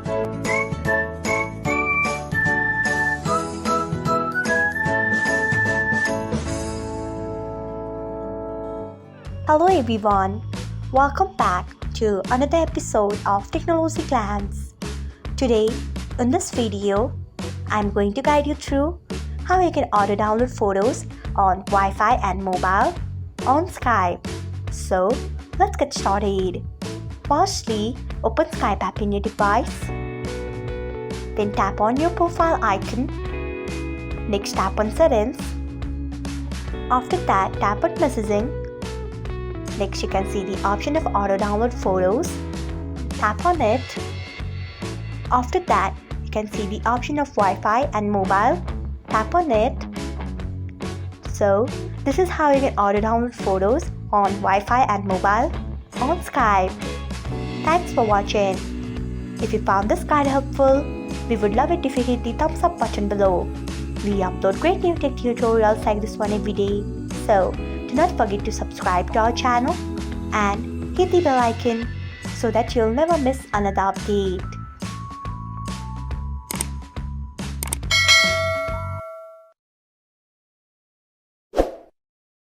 Hello everyone, welcome back to another episode of Technologyglance. Today, in this video, I'm going to guide you through how you can auto-download photos on Wi-Fi and mobile on Skype. So, let's get started. Firstly, open Skype app in your device. Then tap on your profile icon. Next, tap on Settings. After that, tap on Messaging. Next, you can see the option of auto download photos. Tap on it. After that, you can see the option of Wi-Fi and mobile. Tap on it. So, this is how you can auto download photos on Wi-Fi and mobile on Skype. Thanks for watching. If you found this guide helpful, we would love it if you hit the thumbs up button below. We upload great new tech tutorials like this one every day. So, do not forget to subscribe to our channel and hit the bell icon so that you'll never miss another update.